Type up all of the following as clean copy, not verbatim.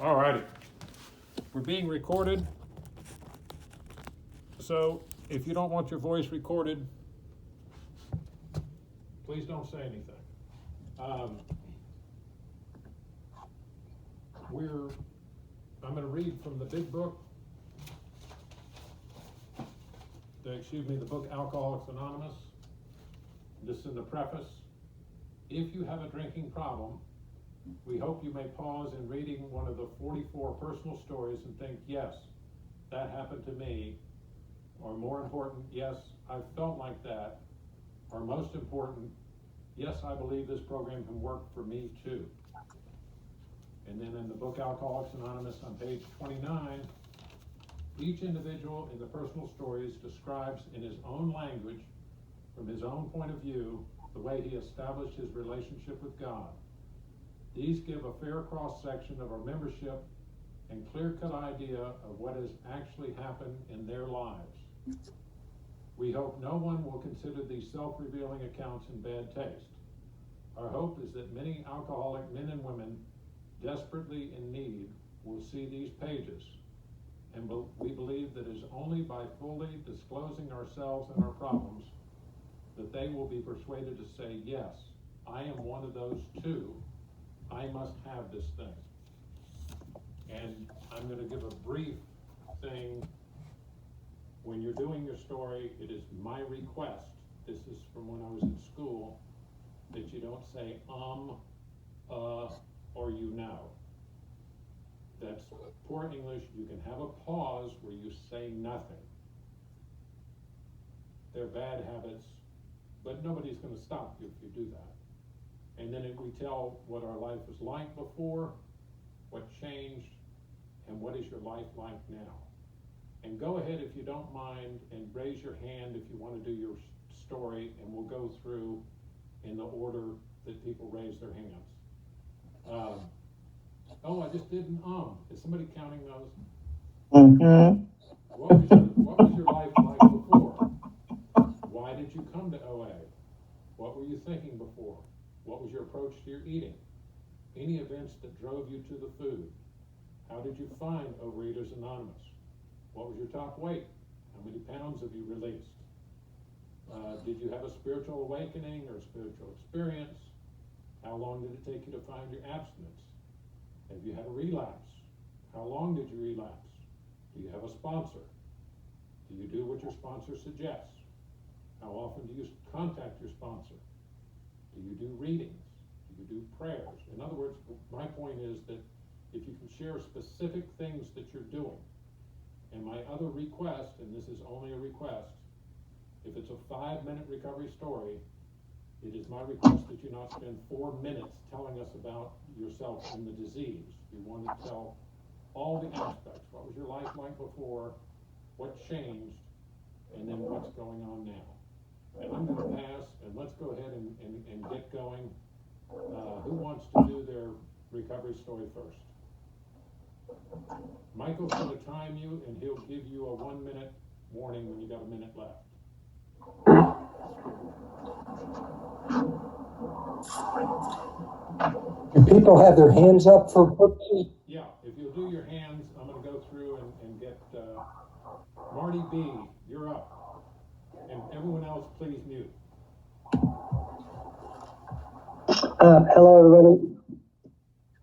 All righty. We're being recorded. So if you don't want your voice recorded, please don't say anything. I'm going to read from the big book, the book Alcoholics Anonymous. This is in the preface. If you have a drinking problem, we hope you may pause in reading one of the 44 personal stories and think, yes, that happened to me. Or more important, yes, I felt like that. Or most important, yes, I believe this program can work for me too. And then in the book Alcoholics Anonymous on page 29, each individual in the personal stories describes in his own language, from his own point of view, the way he established his relationship with God. These give a fair cross-section of our membership and clear-cut idea of what has actually happened in their lives. We hope no one will consider these self-revealing accounts in bad taste. Our hope is that many alcoholic men and women desperately in need will see these pages, and we believe that it is only by fully disclosing ourselves and our problems that they will be persuaded to say, yes, I am one of those too. I must have this thing. And I'm going to give a brief thing. When you're doing your story, it is my request, this is from when I was in school, that you don't say or you know. That's poor English. You can have a pause where you say nothing. They're bad habits, but nobody's going to stop you if you do that. And then we tell what our life was like before, what changed, and what is your life like now. And go ahead, if you don't mind, and raise your hand if you want to do your story, and we'll go through in the order that people raise their hands. I just did an Is somebody counting those? Mm-hmm. What was your life like before? Why did you come to OA? What were you thinking before? What was your approach to your eating? Any events that drove you to the food? How did you find Overeaters Anonymous? What was your top weight? How many pounds have you released? Did you have a spiritual awakening or spiritual experience? How long did it take you to find your abstinence? Have you had a relapse? How long did you relapse? Do you have a sponsor? Do you do what your sponsor suggests? How often do you contact your sponsor? Do you do readings? Do you do prayers? In other words, my point is that if you can share specific things that you're doing, and my other request, and this is only a request, if it's a 5-minute recovery story, it is my request that you not spend 4 minutes telling us about yourself and the disease. You want to tell all the aspects. What was your life like before? What changed? And then what's going on now? And I'm going to pass, and let's go ahead and get going. Who wants to do their recovery story first? Michael's going to time you, and he'll give you a 1-minute warning when you got a minute left. Do people have their hands up for purposes? Yeah, if you'll do your hands, I'm going to go through and get Marty B., you're up. And everyone else, please mute. Hello, everybody.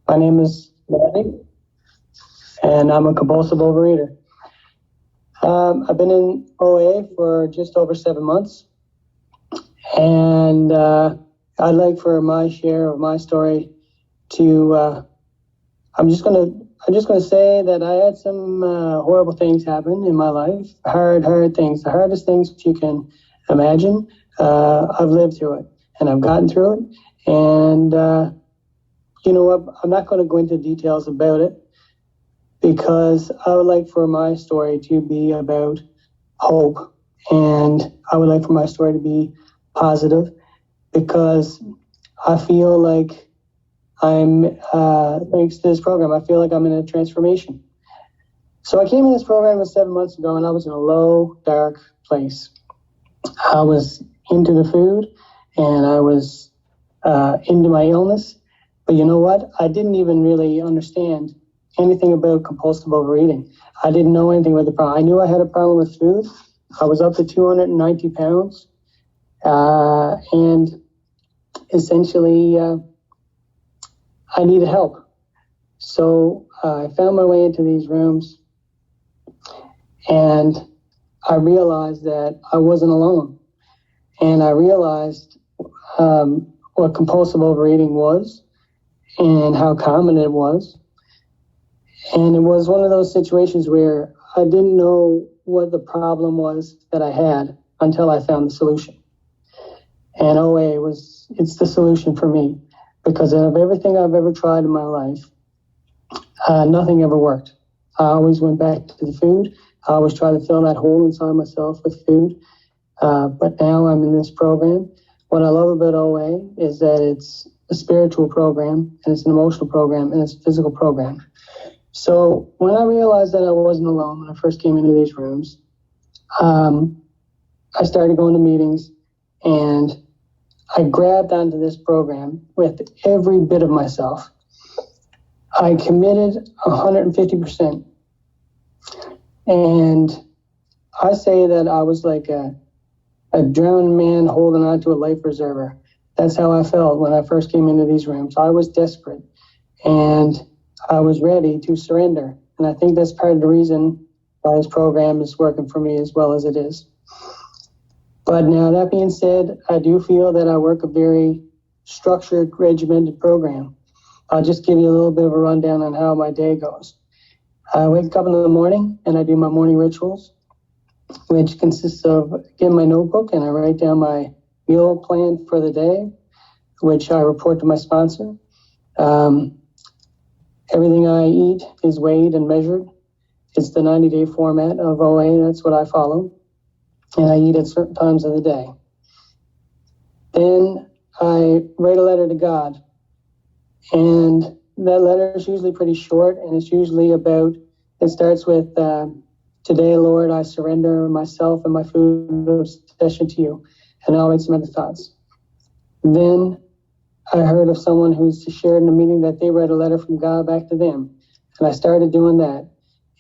My name is Marty, and I'm a compulsive overeater. I've been in OA for just over 7 months, and I'd like for my share of my story to. I'm just gonna say that I had some horrible things happen in my life. Hard things, the hardest things you can imagine. I've lived through it, and I've gotten through it. And you know what? I'm not going to go into details about it, because I would like for my story to be about hope, and I would like for my story to be positive, because I feel like I'm, thanks to this program, I feel like I'm in a transformation. So I came in this program 7 months ago, and I was in a low, dark place. I was into the food, and I was into my illness. But you know what? I didn't even really understand anything about compulsive overeating. I didn't know anything about the problem. I knew I had a problem with food. I was up to 290 pounds. And essentially, I needed help. So I found my way into these rooms, and I realized that I wasn't alone. And I realized what compulsive overeating was and how common it was. And it was one of those situations where I didn't know what the problem was that I had until I found the solution. And OA it's the solution for me, because of everything I've ever tried in my life, nothing ever worked. I always went back to the food. I always tried to fill that hole inside myself with food. But now I'm in this program. What I love about OA is that it's a spiritual program, and it's an emotional program, and it's a physical program. So when I realized that I wasn't alone when I first came into these rooms, I started going to meetings, and I grabbed onto this program with every bit of myself. I committed 150%. And I say that I was like a drowned man holding on to a life preserver. That's how I felt when I first came into these rooms. I was desperate, and I was ready to surrender. And I think that's part of the reason why this program is working for me as well as it is. But now, that being said, I do feel that I work a very structured, regimented program. I'll just give you a little bit of a rundown on how my day goes. I wake up in the morning and I do my morning rituals, which consists of getting my notebook and I write down my meal plan for the day, which I report to my sponsor. Everything I eat is weighed and measured. It's the 90-day format of OA. That's what I follow. And I eat at certain times of the day. Then I write a letter to God. And that letter is usually pretty short, and it's usually it starts with, today, Lord, I surrender myself and my food obsession to you. And I'll write some other thoughts. Then I heard of someone who's shared in a meeting that they read a letter from God back to them. And I started doing that.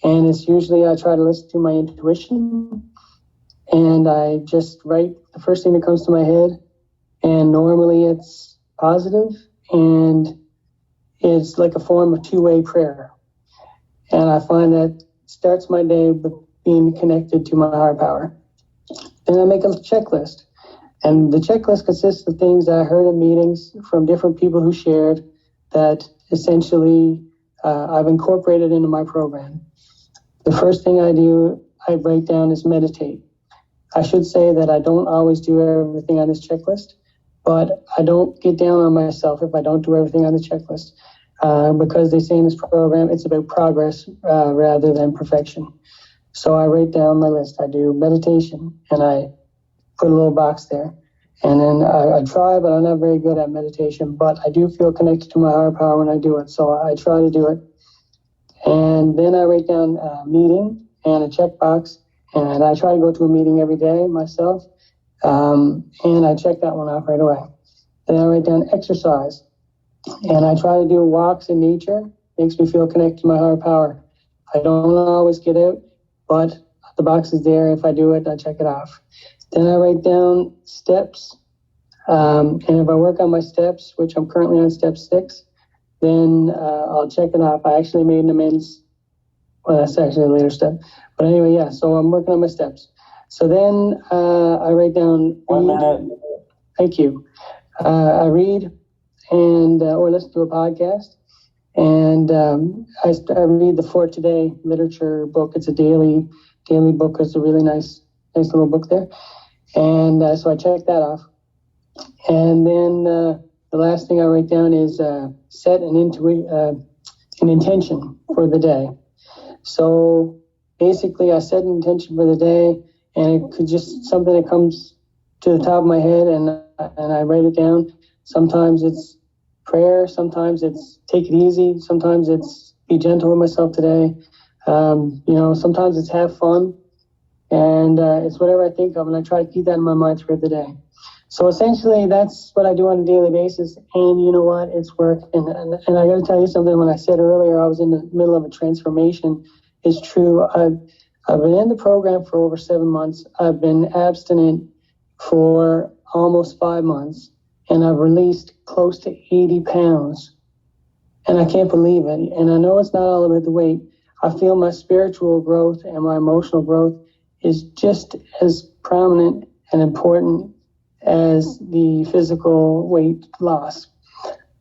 And it's usually I try to listen to my intuition, and I just write the first thing that comes to my head. And normally it's positive, and it's like a form of two-way prayer. And I find that starts my day with being connected to my higher power. Then I make a checklist. And the checklist consists of things I heard in meetings from different people who shared that essentially I've incorporated into my program. The first thing I write down is meditate. I should say that I don't always do everything on this checklist, but I don't get down on myself if I don't do everything on the checklist, because they say in this program it's about progress rather than perfection. So I write down my list. I do meditation, and I put a little box there. And then I try, but I'm not very good at meditation, but I do feel connected to my higher power when I do it, so I try to do it. And then I write down a meeting and a checkbox. And I try to go to a meeting every day myself, and I check that one off right away. Then I write down exercise, and I try to do walks in nature. Makes me feel connected to my higher power. I don't always get out, but the box is there. If I do it, I check it off. Then I write down steps, and if I work on my steps, which I'm currently on step 6, then I'll check it off. I actually made an amends. Well, that's actually a later step. But anyway, yeah, so I'm working on my steps. So then I write down... 1 minute. Thank you. I read and or listen to a podcast. And I read the For Today literature book. It's a daily book. It's a really nice little book there. And so I check that off. And then the last thing I write down is set an intention for the day. So basically, I set an intention for the day, and it could just something that comes to the top of my head, and I write it down. Sometimes it's prayer, sometimes it's take it easy, sometimes it's be gentle with myself today. Sometimes it's have fun, and it's whatever I think of, and I try to keep that in my mind throughout the day. So essentially, that's what I do on a daily basis. And you know what? It's working. And I got to tell you something. When I said earlier I was in the middle of a transformation, it's true. I've been in the program for over 7 months. I've been abstinent for almost 5 months, and I've released close to 80 pounds. And I can't believe it. And I know it's not all about the weight. I feel my spiritual growth and my emotional growth is just as prominent and important as the physical weight loss.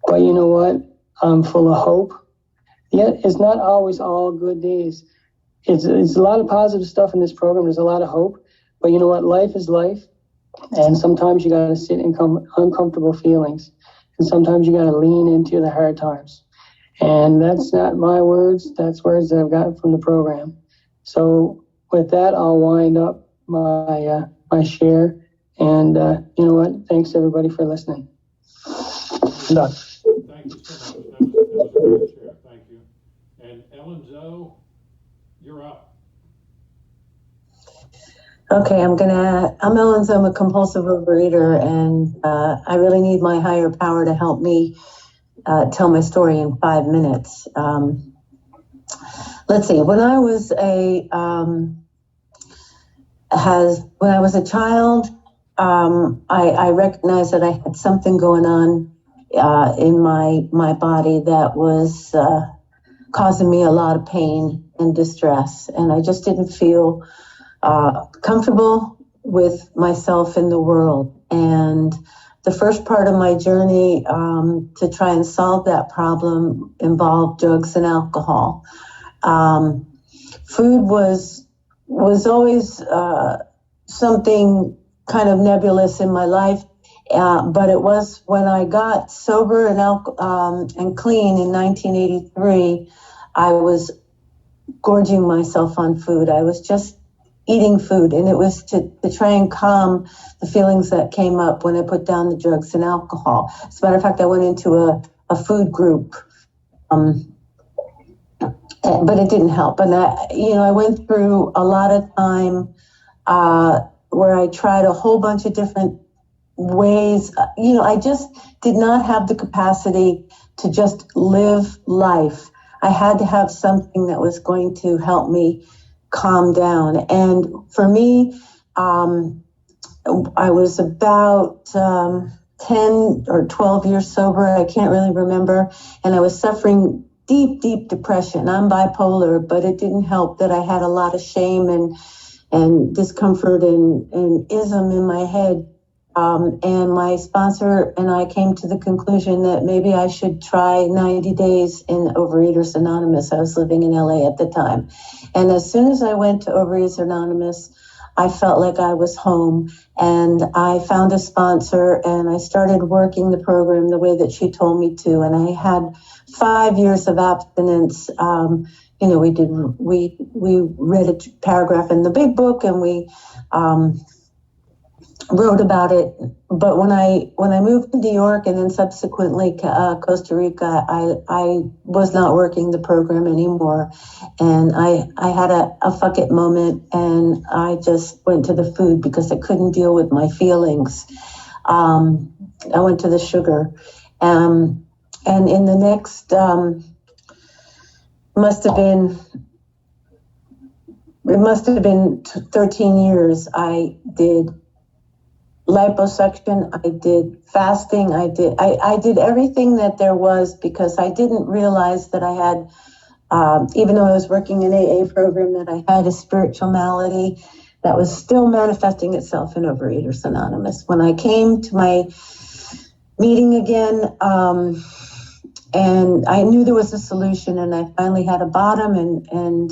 But you know what? I'm full of hope. Yet it's not always all good days. It's a lot of positive stuff in this program. There's a lot of hope. But you know what? Life is life. And sometimes you got to sit in uncomfortable feelings. And sometimes you got to lean into the hard times. And that's not my words. That's words that I've gotten from the program. So with that, I'll wind up my share. And you know what? Thanks everybody for listening. I'm done. Thank you so much. That was a great share. Thank you. And Ellen Zoe, you're up. Okay, I'm Ellen Zoe, I'm a compulsive overeater, and I really need my higher power to help me tell my story in 5 minutes. Let's see. When I was a child, I recognized that I had something going on in my body that was causing me a lot of pain and distress, and I just didn't feel comfortable with myself in the world. And the first part of my journey to try and solve that problem involved drugs and alcohol. Food was always something kind of nebulous in my life, but it was when I got sober and clean in 1983, I was gorging myself on food. I was just eating food, and it was to try and calm the feelings that came up when I put down the drugs and alcohol. As a matter of fact, I went into a food group, but it didn't help. And I went through a lot of time where I tried a whole bunch of different ways. I just did not have the capacity to just live life. I had to have something that was going to help me calm down. And for me, I was about 10 or 12 years sober. I can't really remember. And I was suffering deep, deep depression. I'm bipolar, but it didn't help that I had a lot of shame and discomfort and ism in my head. And my sponsor and I came to the conclusion that maybe I should try 90 days in Overeaters Anonymous. I was living in LA at the time. And as soon as I went to Overeaters Anonymous, I felt like I was home, and I found a sponsor and I started working the program the way that she told me to. And I had 5 years of abstinence. We read a paragraph in the big book, and we wrote about it. But when I moved to New York and then subsequently Costa Rica, I was not working the program anymore, and I had a fuck it moment, and I just went to the food because I couldn't deal with my feelings. I went to the sugar, and in the next it must have been 13 years. I did liposuction, I did fasting, I did everything that there was, because I didn't realize that I had, even though I was working in AA program, that I had a spiritual malady that was still manifesting itself in Overeaters Anonymous. When I came to my meeting again, and I knew there was a solution, and I finally had a bottom and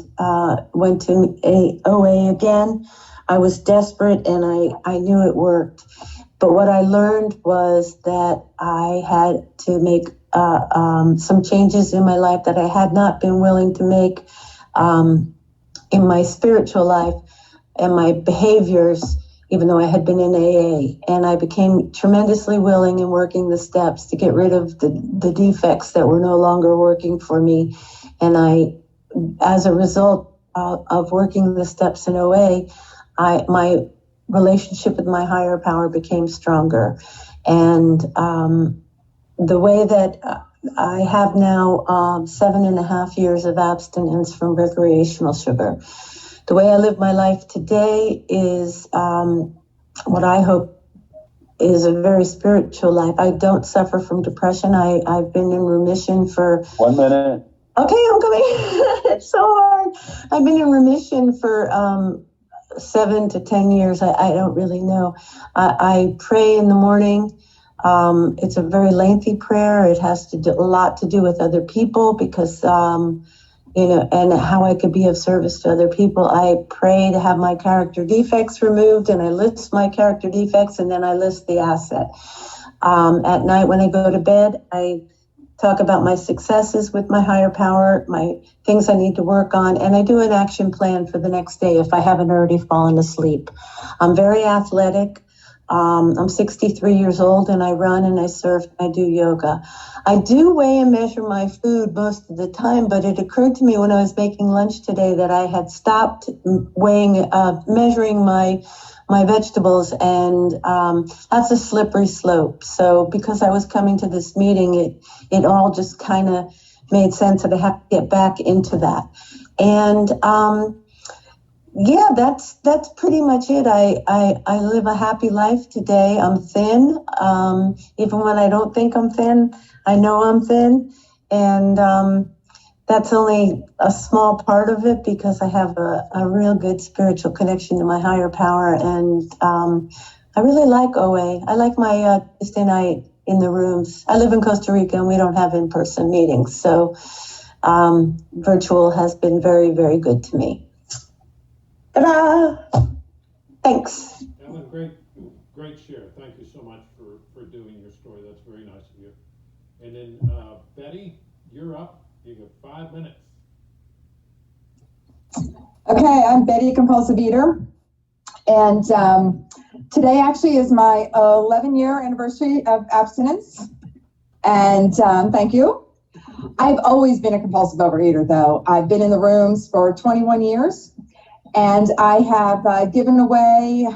went to OA again. I was desperate, and I knew it worked. But what I learned was that I had to make some changes in my life that I had not been willing to make in my spiritual life and my behaviors, even though I had been in AA. And I became tremendously willing in working the steps to get rid of the defects that were no longer working for me. And as a result of working the steps in OA, my relationship with my higher power became stronger. And the way that I have now 7.5 years of abstinence from recreational sugar. The way I live my life today is what I hope is a very spiritual life. I don't suffer from depression. I've been in remission for... 1 minute. Okay, I'm coming. It's so hard. I've been in remission for 7 to 10 years. I don't really know. I pray in the morning. It's a very lengthy prayer. It has to do a lot to do with other people because, and how I could be of service to other people. I pray to have my character defects removed, and I list my character defects, and then I list the asset. At night when I go to bed, I talk about my successes with my higher power, my things I need to work on, and I do an action plan for the next day if I haven't already fallen asleep. I'm very athletic. I'm 63 years old, and I run and I surf and I do yoga. I do weigh and measure my food most of the time, but it occurred to me when I was making lunch today that I had stopped measuring my vegetables, and that's a slippery slope. So because I was coming to this meeting, it all just kind of made sense that I have to get back into that. And yeah, that's pretty much it. I live a happy life today. I'm thin. Even when I don't think I'm thin, I know I'm thin. And that's only a small part of it because I have a real good spiritual connection to my higher power. And I really like OA. I like my Tuesday night in the rooms. I live in Costa Rica and we don't have in-person meetings. So virtual has been very, very good to me. Ta-da! Thanks. Ellen, great share. Thank you so much for doing your story. That's very nice of you. And then Betty, you're up. You got 5 minutes. Okay, I'm Betty, a compulsive eater. And today actually is my 11-year anniversary of abstinence. And thank you. I've always been a compulsive overeater, though. I've been in the rooms for 21 years. And I have given away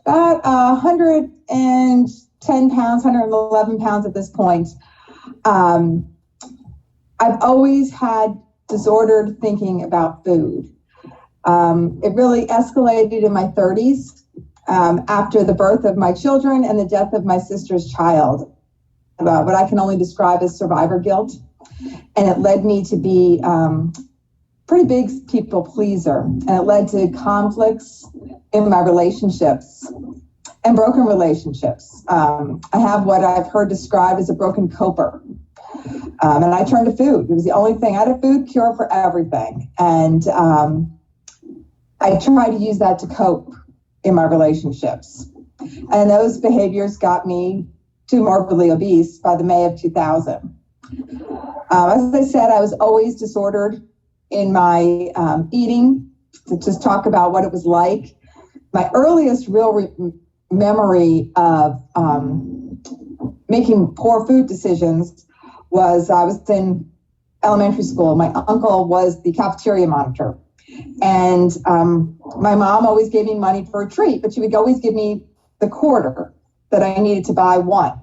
about 110 pounds, 111 pounds at this point. I've always had disordered thinking about food. It really escalated in my 30s after the birth of my children and the death of my sister's child. What I can only describe as survivor guilt. And it led me to be pretty big people pleaser, and it led to conflicts in my relationships and broken relationships. I have what I've heard described as a broken coper, and I turned to food. It was the only thing. I had a food cure for everything, and I tried to use that to cope in my relationships, and those behaviors got me too morbidly obese by the May of 2000. As I said, I was always disordered in my eating. To just talk about what it was like. My earliest real memory of making poor food decisions was I was in elementary school. My uncle was the cafeteria monitor. And my mom always gave me money for a treat, but she would always give me the quarter that I needed to buy one.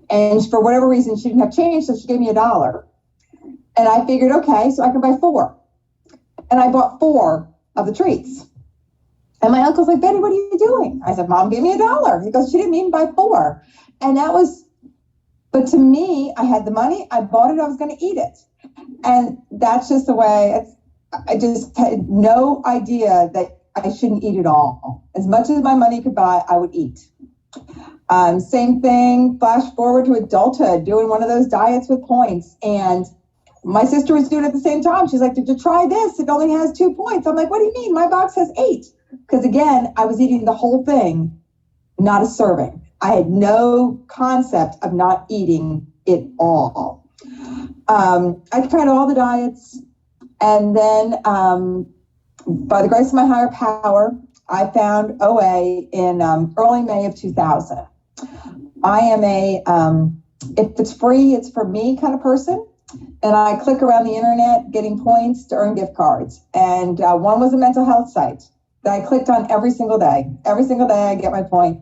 And for whatever reason, she didn't have change, so she gave me $1. And I figured, okay, so I could buy 4. And I bought 4 of the treats. And my uncle's like, Betty, what are you doing? I said, Mom gave me $1. He goes, she didn't mean buy 4. And that was, but to me, I had the money, I bought it, I was going to eat it. And that's just the way, I just had no idea that I shouldn't eat at all. As much as my money could buy, I would eat. Same thing, flash forward to adulthood, doing one of those diets with points. And my sister was doing it at the same time. She's like, did you try this? It only has 2 points. I'm like, what do you mean? My box has 8. Because again, I was eating the whole thing, not a serving. I had no concept of not eating it all. I tried all the diets. And then by the grace of my higher power, I found OA in early May of 2000. I am if it's free, it's for me kind of person. And I click around the internet getting points to earn gift cards. And one was a mental health site. that I clicked on every single day. Every single day I get my point.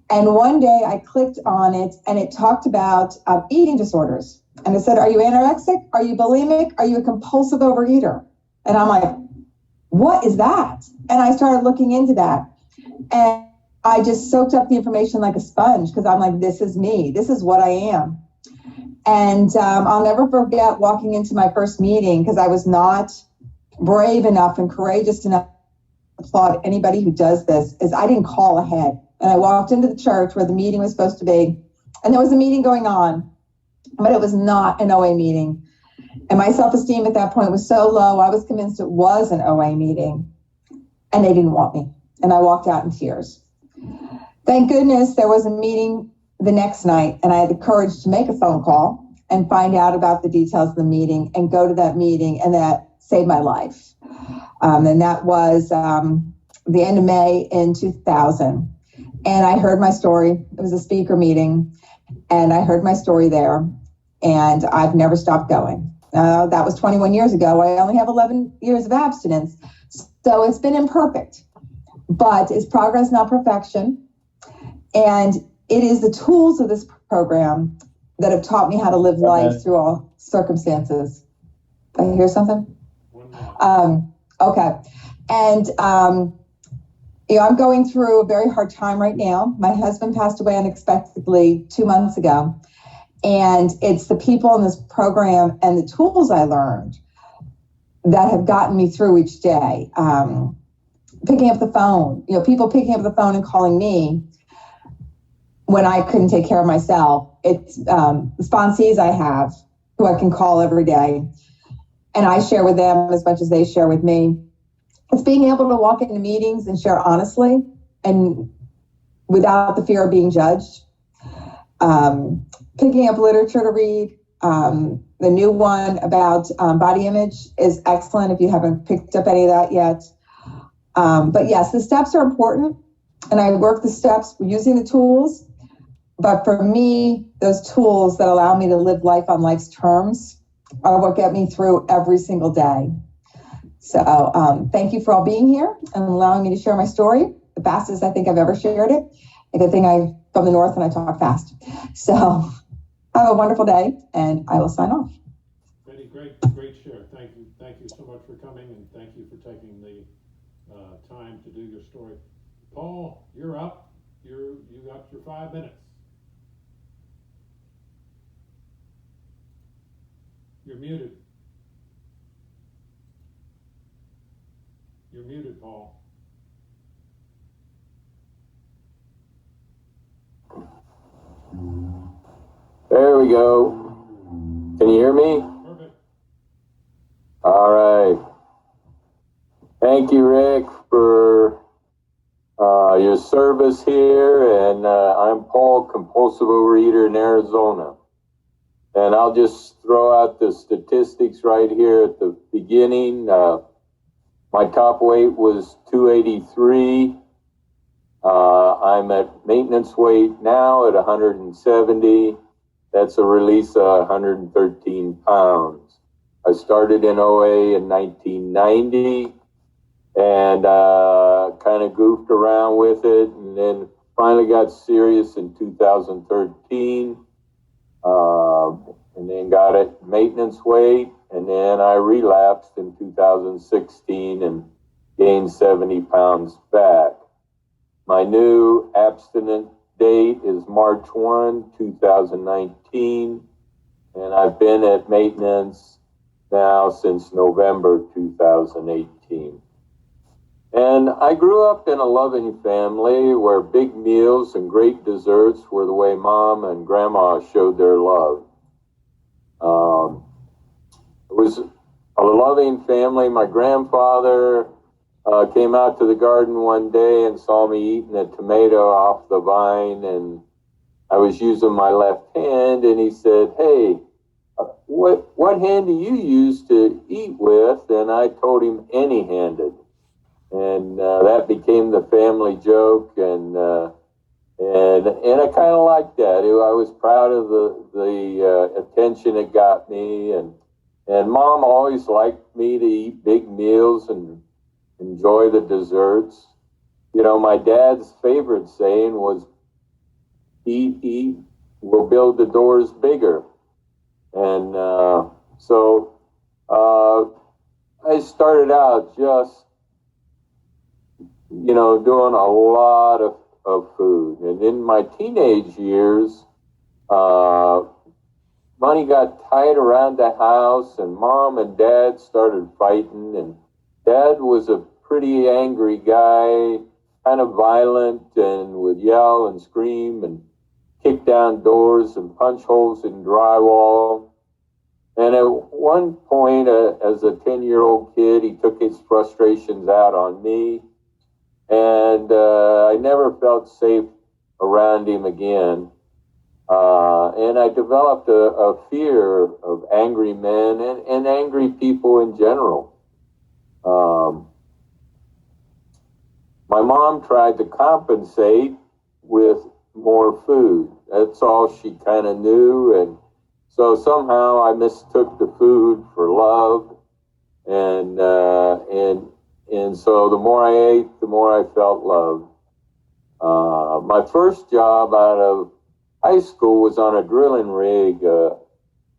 And one day I clicked on it and it talked about eating disorders. And it said, are you anorexic? Are you bulimic? Are you a compulsive overeater? And I'm like, what is that? And I started looking into that. And I just soaked up the information like a sponge because I'm like, this is me. This is what I am. And I'll never forget walking into my first meeting because I was not brave enough and courageous enough to applaud anybody who does this, is I didn't call ahead. And I walked into the church where the meeting was supposed to be, and there was a meeting going on, but it was not an OA meeting. And my self-esteem at that point was so low, I was convinced it was an OA meeting, and they didn't want me. And I walked out in tears. Thank goodness there was a meeting the next night, and I had the courage to make a phone call and find out about the details of the meeting and go to that meeting, and that saved my life. And that was the end of May in 2000. And I heard my story. It was a speaker meeting, and I heard my story there, and I've never stopped going. That was 21 years ago. I only have 11 years of abstinence, so it's been imperfect, but it's progress, not perfection. And it is the tools of this program that have taught me how to live life through all circumstances. Did I hear something? Okay. And, I'm going through a very hard time right now. My husband passed away unexpectedly 2 months ago. And it's the people in this program and the tools I learned that have gotten me through each day. Picking up the phone, people picking up the phone and calling me when I couldn't take care of myself. It's the sponsees I have who I can call every day. And I share with them as much as they share with me. It's being able to walk into meetings and share honestly and without the fear of being judged. Picking up literature to read. The new one about body image is excellent if you haven't picked up any of that yet. But yes, the steps are important, and I work the steps using the tools. But for me, those tools that allow me to live life on life's terms are what get me through every single day. So thank you for all being here and allowing me to share my story, the fastest I think I've ever shared it. A good thing I'm from the north and I talk fast. So have a wonderful day, and I will sign off. Betty, great share. Thank you so much for coming, and thank you for taking the time to do your story. Paul, you're up. You got your 5 minutes. You're muted. You're muted, Paul. There we go. Can you hear me? Perfect. All right. Thank you, Rick, for your service here. And I'm Paul, compulsive overeater in Arizona. And I'll just throw out the statistics right here at the beginning. My top weight was 283. I'm at maintenance weight now at 170. That's a release of 113 pounds. I started in OA in 1990 and kind of goofed around with it, and then finally got serious in 2013. And then got it maintenance weight, and then I relapsed in 2016 and gained 70 pounds back. My new abstinent date is March 1, 2019, and I've been at maintenance now since November 2018. And I grew up in a loving family where big meals and great desserts were the way Mom and Grandma showed their love. It was a loving family. My grandfather came out to the garden one day and saw me eating a tomato off the vine, and I was using my left hand, and he said, "Hey, what hand do you use to eat with?" And I told him any-handed. And that became the family joke, and I kind of liked that. I was proud of the attention it got me, and Mom always liked me to eat big meals and enjoy the desserts. You know, my dad's favorite saying was, eat, eat, we'll build the doors bigger. And I started out just, you know, doing a lot of food. And in my teenage years, money got tight around the house, and mom and dad started fighting. And dad was a pretty angry guy, kind of violent, and would yell and scream and kick down doors and punch holes in drywall. And at one point, as a 10-year-old kid, he took his frustrations out on me. And I never felt safe around him again. And I developed a fear of angry men and angry people in general. My mom tried to compensate with more food. That's all she kind of knew. And so somehow I mistook the food for love. And so the more I ate, the more I felt loved. My first job out of high school was on a drilling rig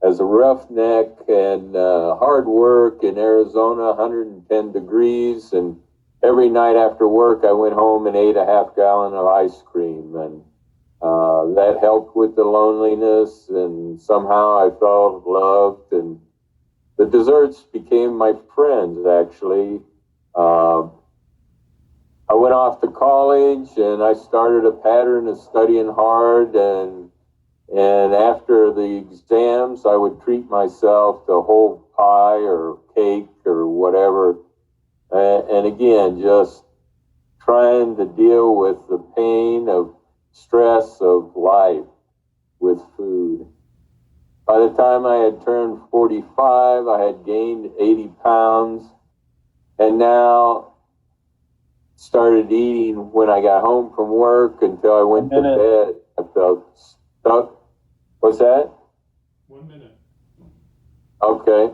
as a roughneck, and hard work in Arizona, 110 degrees. And every night after work, I went home and ate a half gallon of ice cream. And that helped with the loneliness, and somehow I felt loved. And the desserts became my friends, actually. I went off to college, and I started a pattern of studying hard, and after the exams, I would treat myself to a whole pie or cake or whatever. And again, just trying to deal with the pain of stress of life with food. By the time I had turned 45, I had gained 80 pounds, and now started eating when I got home from work until I went to bed. I felt stuck. What's that? 1 minute. Okay.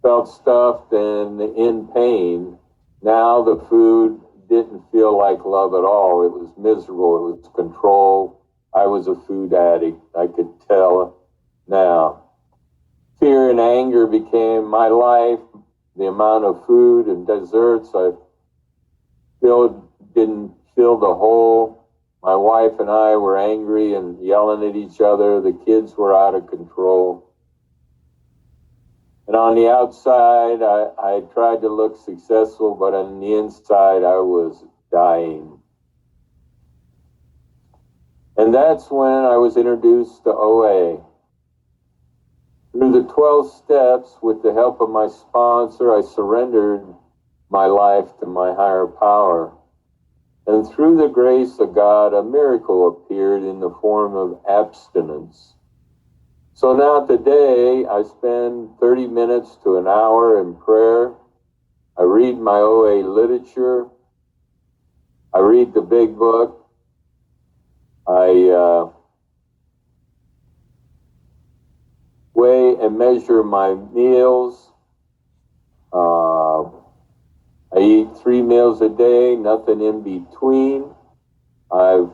Felt stuffed and in pain. Now the food didn't feel like love at all. It was miserable. It was control. I was a food addict. I could tell now. Fear and anger became my life. The amount of food and desserts I didn't fill the hole. My wife and I were angry and yelling at each other. The kids were out of control. And on the outside, I tried to look successful, but on the inside, I was dying. And that's when I was introduced to OA. Through the 12 steps, with the help of my sponsor, I surrendered my life to my higher power. And through the grace of God, a miracle appeared in the form of abstinence. So now today, I spend 30 minutes to an hour in prayer. I read my OA literature. I read the big book. I weigh and measure my meals. I eat 3 meals a day, nothing in between. I've,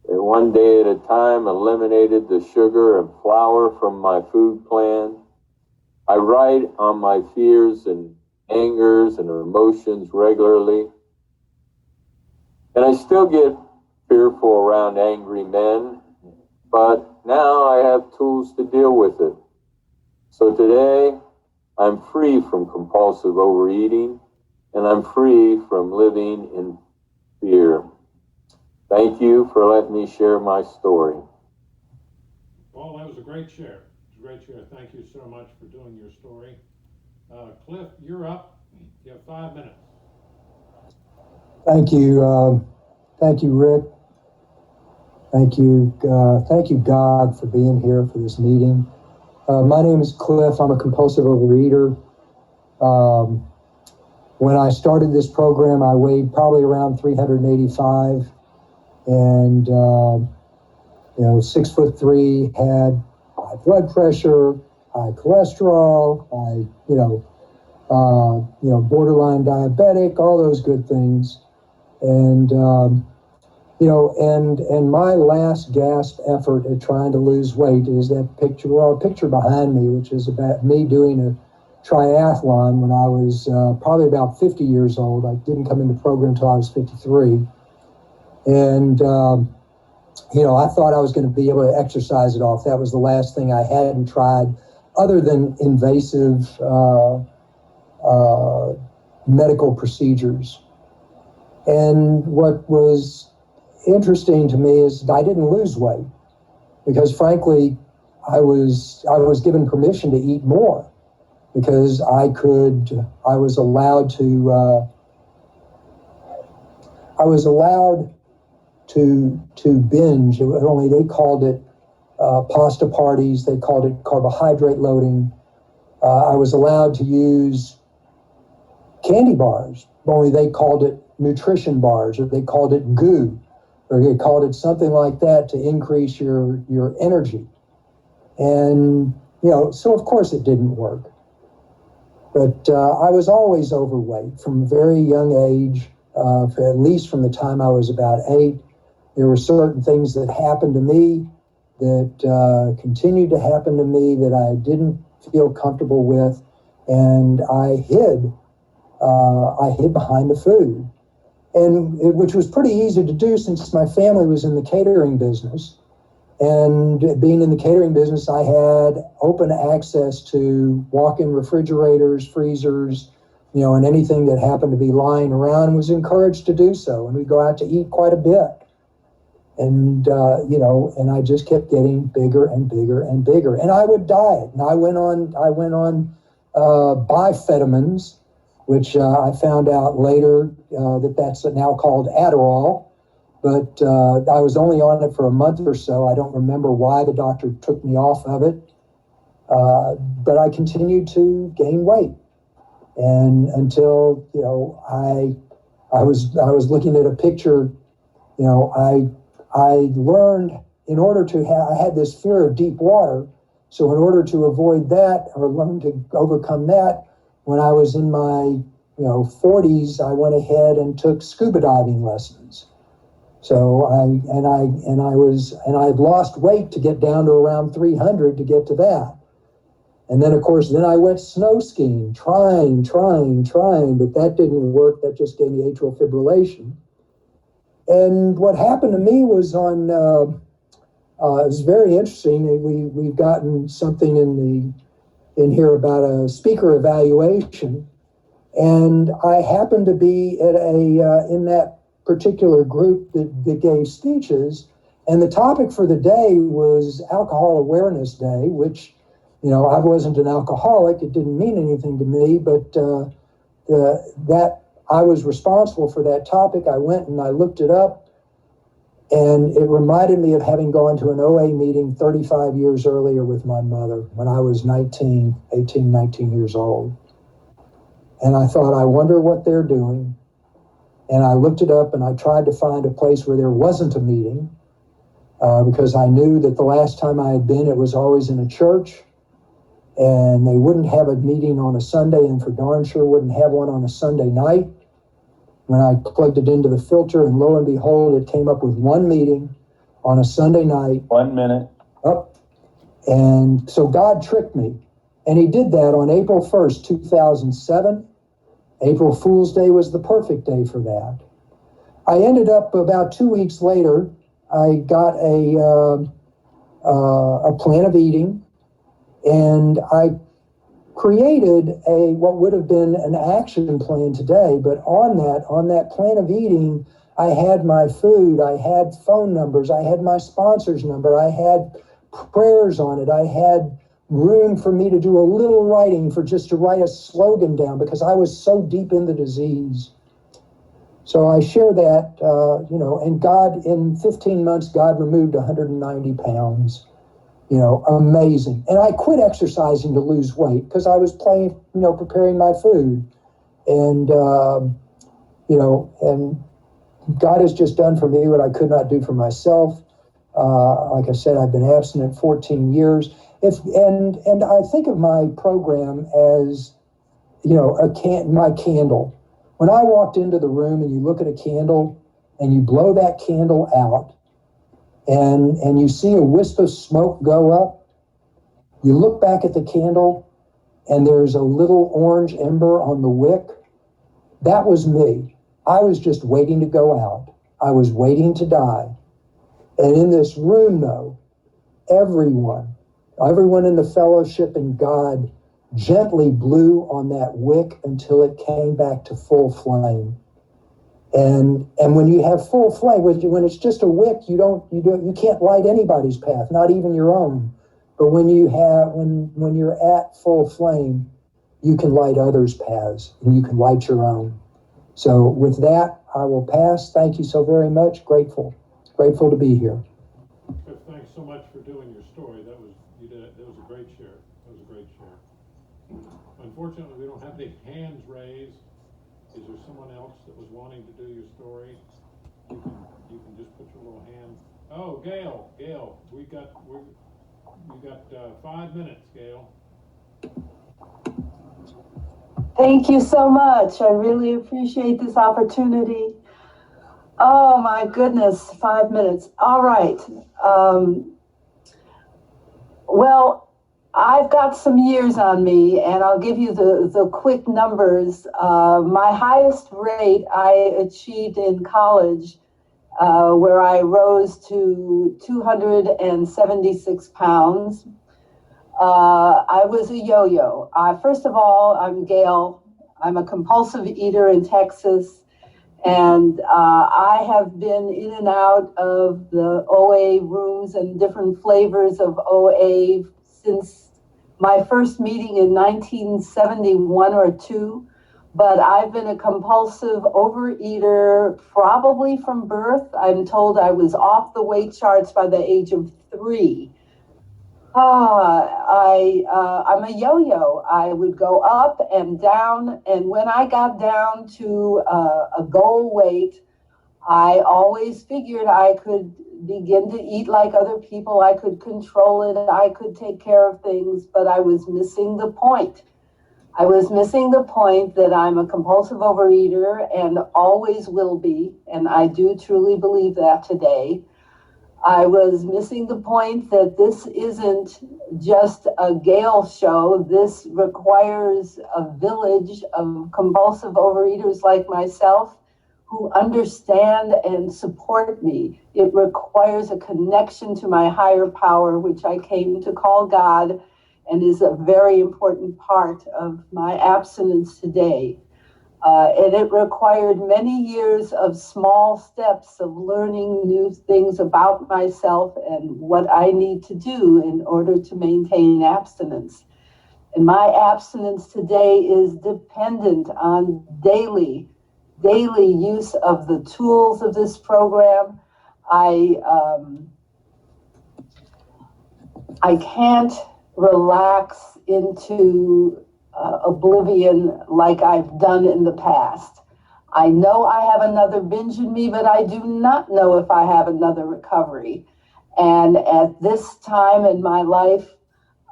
one day at a time, eliminated the sugar and flour from my food plan. I write on my fears and angers and emotions regularly. And I still get fearful around angry men, but now I have tools to deal with it. So today, I'm free from compulsive overeating, and I'm free from living in fear. Thank you for letting me share my story. Paul, that was a great share. It was a great share. Thank you so much for doing your story. Cliff, you're up. You have 5 minutes. Thank you. Thank you, Rick. Thank you, God, for being here for this meeting. My name is Cliff. I'm a compulsive overeater. When I started this program, I weighed probably around 385, and 6'3", had high blood pressure, high cholesterol, borderline diabetic, all those good things. And, and my last gasp effort at trying to lose weight is that picture, a picture behind me, which is about me doing a triathlon when I was probably about 50 years old. I didn't come into the program until I was 53. And, I thought I was going to be able to exercise it off. That was the last thing I hadn't tried other than invasive medical procedures. And what was interesting to me is I didn't lose weight because, frankly, I was given permission to eat more because I was allowed to binge. Only they called it pasta parties. They called it carbohydrate loading. I was allowed to use candy bars, only they called it nutrition bars, or they called it goo, or they called it something like that to increase your energy. And, so of course it didn't work. But I was always overweight from a very young age, at least from the time I was about 8. There were certain things that happened to me that continued to happen to me that I didn't feel comfortable with, and I hid behind the food, and which was pretty easy to do since my family was in the catering business. And being in the catering business, I had open access to walk-in refrigerators, freezers, and anything that happened to be lying around was encouraged to do so. And we'd go out to eat quite a bit. And, and I just kept getting bigger and bigger and bigger. And I would diet. And I went on bifetamins, which I found out later that's now called Adderall. But I was only on it for a month or so. I don't remember why the doctor took me off of it. But I continued to gain weight. And until, I was looking at a picture, I learned I had this fear of deep water. So in order to avoid that or learn to overcome that, when I was in my 40s, I went ahead and took scuba diving lessons. So I'd lost weight to get down to around 300 to get to that. And then, of course, I went snow skiing, trying, but that didn't work. That just gave me atrial fibrillation. And what happened to me was it was very interesting. We've gotten something in here about a speaker evaluation. And I happened to be at in that particular group that gave speeches. And the topic for the day was Alcohol Awareness Day, which, I wasn't an alcoholic. It didn't mean anything to me, but that I was responsible for that topic. I went and I looked it up, and it reminded me of having gone to an OA meeting 35 years earlier with my mother when I was 19 years old. And I thought, I wonder what they're doing. And I looked it up, and I tried to find a place where there wasn't a meeting, because I knew that the last time I had been, it was always in a church. And they wouldn't have a meeting on a Sunday, and for darn sure wouldn't have one on a Sunday night. When I plugged it into the filter, and lo and behold, it came up with one meeting on a Sunday night. 1 minute. Up. And so God tricked me. And he did that on April 1st, 2007. April Fool's Day was the perfect day for that. I ended up about 2 weeks later, I got a plan of eating. And I created what would have been an action plan today, but on that plan of eating, I had my food, I had phone numbers, I had my sponsor's number, I had prayers on it, I had room for me to do a little writing to write a slogan down because I was so deep in the disease. So I share that, and God, in 15 months, God removed 190 pounds. Amazing. And I quit exercising to lose weight because I was preparing my food. And, and God has just done for me what I could not do for myself. Like I said, I've been abstinent 14 years. And I think of my program as my candle. When I walked into the room and you look at a candle and you blow that candle out and you see a wisp of smoke go up, you look back at the candle and there's a little orange ember on the wick. That was me. I was just waiting to go out. I was waiting to die. And in this room, though, everyone in the fellowship and God gently blew on that wick until it came back to full flame. And when you have full flame, when it's just a wick, you can't light anybody's path, not even your own. But when you're at full flame, you can light others' paths and you can light your own. So with that, I will pass. Thank you so very much. Grateful to be here. Cliff, thanks so much for doing your story. That was a great share. Unfortunately, we don't have any hands raised. Is there someone else that was wanting to do your story? You can just put your little hand. Oh, Gail, we got 5 minutes, Gail. Thank you so much. I really appreciate this opportunity. Oh my goodness, 5 minutes. All right. Well, I've got some years on me, and I'll give you the quick numbers. My highest rate I achieved in college, where I rose to 276 pounds. I was a yo-yo. First of all, I'm Gail. I'm a compulsive eater in Texas, and I have been in and out of the OA rooms and different flavors of OA since my first meeting in 1971 or 2. But I've been a compulsive overeater probably from birth. I'm told I was off the weight charts by the age of 3. I'm a yo-yo. I would go up and down, and when I got down to a goal weight, I always figured I could begin to eat like other people. I could control it. I could take care of things, but I was missing the point. I was missing the point that I'm a compulsive overeater and always will be, and I do truly believe that today. I was missing the point that this isn't just a Gale show. This requires a village of compulsive overeaters like myself who understand and support me. It requires a connection to my higher power, which I came to call God, and is a very important part of my abstinence today. And it required many years of small steps of learning new things about myself and what I need to do in order to maintain abstinence. And my abstinence today is dependent on daily use of the tools of this program. I can't relax into oblivion like I've done in the past. I know I have another binge in me, but I do not know if I have another recovery. And at this time in my life,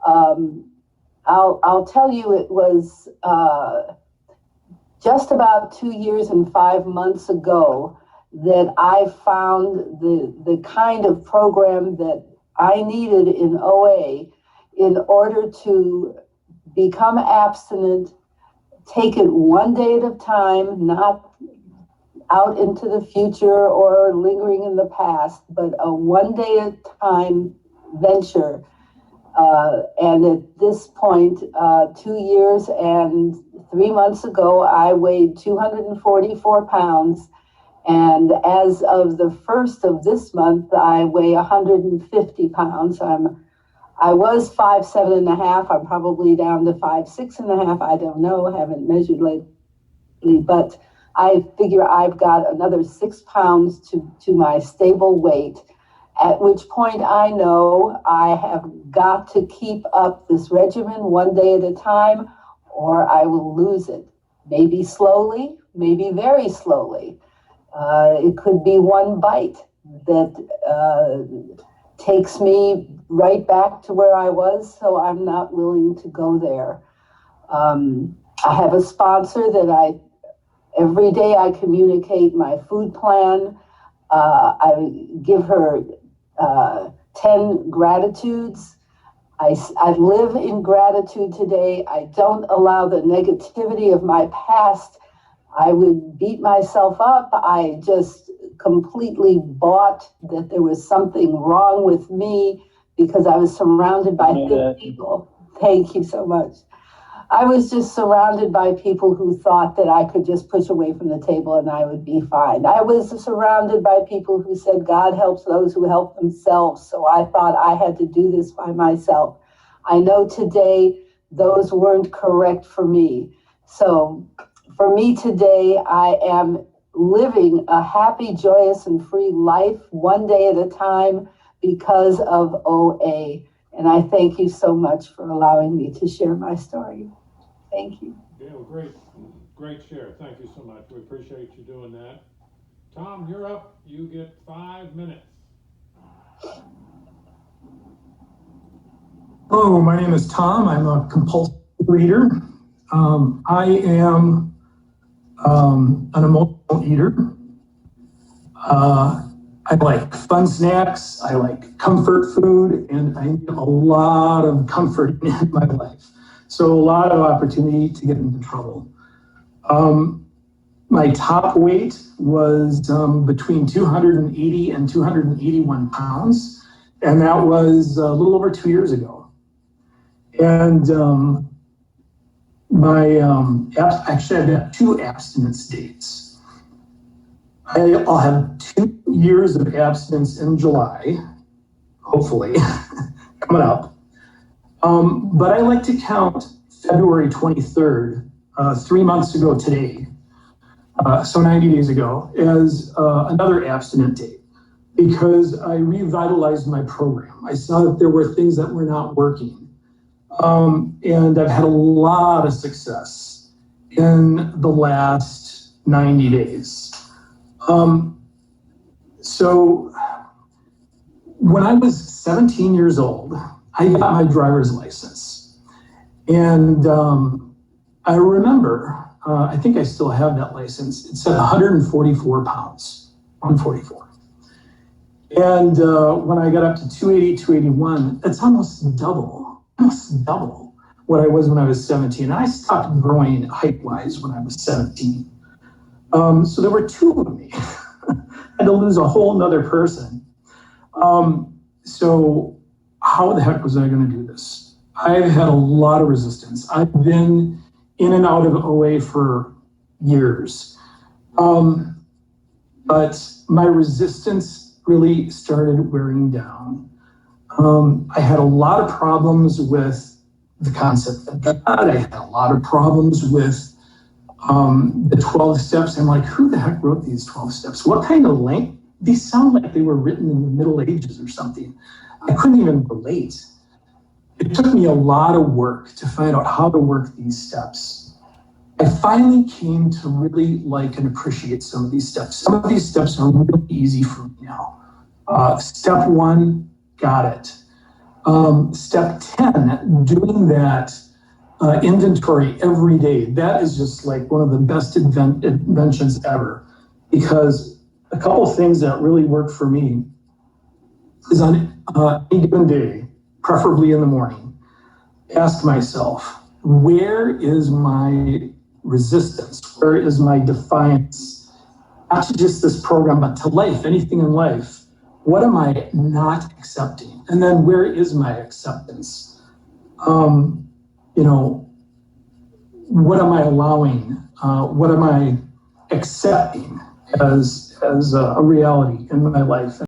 I'll tell you, it was just about 2 years and 5 months ago that I found the kind of program that I needed in OA in order to become abstinent, take it one day at a time, not out into the future or lingering in the past, but a one day at a time venture. And at this point, 2 years and 3 months ago, I weighed 244 pounds. And as of the 1st of this month, I weigh 150 pounds. I was 5'7.5". I'm probably down to 5'6.5". I don't know. I haven't measured lately, but I figure I've got another 6 pounds to my stable weight, at which point I know I have got to keep up this regimen one day at a time, or I will lose it. Maybe slowly, maybe very slowly. It could be one bite that takes me right back to where I was, so I'm not willing to go there. I have a sponsor that every day I communicate my food plan. I give her 10 gratitudes. I live in gratitude today. I don't allow the negativity of my past. I would beat myself up. I just completely bought that there was something wrong with me because I was surrounded by good people. Thank you so much. I was just surrounded by people who thought that I could just push away from the table and I would be fine. I was surrounded by people who said, God helps those who help themselves. So I thought I had to do this by myself. I know today those weren't correct for me. So for me today, I am living a happy, joyous, and free life one day at a time because of OA. And I thank you so much for allowing me to share my story. Thank you. Gail, great share. Thank you so much. We appreciate you doing that. Tom, you're up. You get 5 minutes. Hello, my name is Tom. I'm a compulsive reader. I am an emotional eater. I like fun snacks. I like comfort food, and I need a lot of comfort in my life. So a lot of opportunity to get into trouble. My top weight was between 280 and 281 pounds, and that was a little over 2 years ago. And actually I've got 2 abstinence dates. I'll have 2 years of abstinence in July, hopefully, coming up. But I like to count February 23rd, 3 months ago today, so 90 days ago, as another abstinent date, because I revitalized my program. I saw that there were things that were not working. And I've had a lot of success in the last 90 days. So when I was 17 years old, I got my driver's license. And I remember, I think I still have that license. It said 144 pounds, 144. And when I got up to 280, 281, that's almost double what I was when I was 17. And I stopped growing height-wise when I was 17. So there were 2 of me. I had to lose a whole nother person. So how the heck was I going to do this? I've had a lot of resistance. I've been in and out of OA for years. But my resistance really started wearing down. I had a lot of problems with the concept of God. I had a lot of problems with the 12 steps. I'm like, who the heck wrote these 12 steps? What kind of length? These sound like they were written in the Middle Ages or something. I couldn't even relate. It took me a lot of work to find out how to work these steps. I finally came to really like and appreciate some of these steps. Some of these steps are really easy for me now. Step 1, got it. Step 10, doing that inventory every day. That is just like one of the best inventions ever, because a couple of things that really work for me is on any given day, preferably in the morning, ask myself, where is my resistance? Where is my defiance? Not to just this program, but to life, anything in life. What am I not accepting? And then where is my acceptance? What am I allowing? What am I accepting as a reality in my life?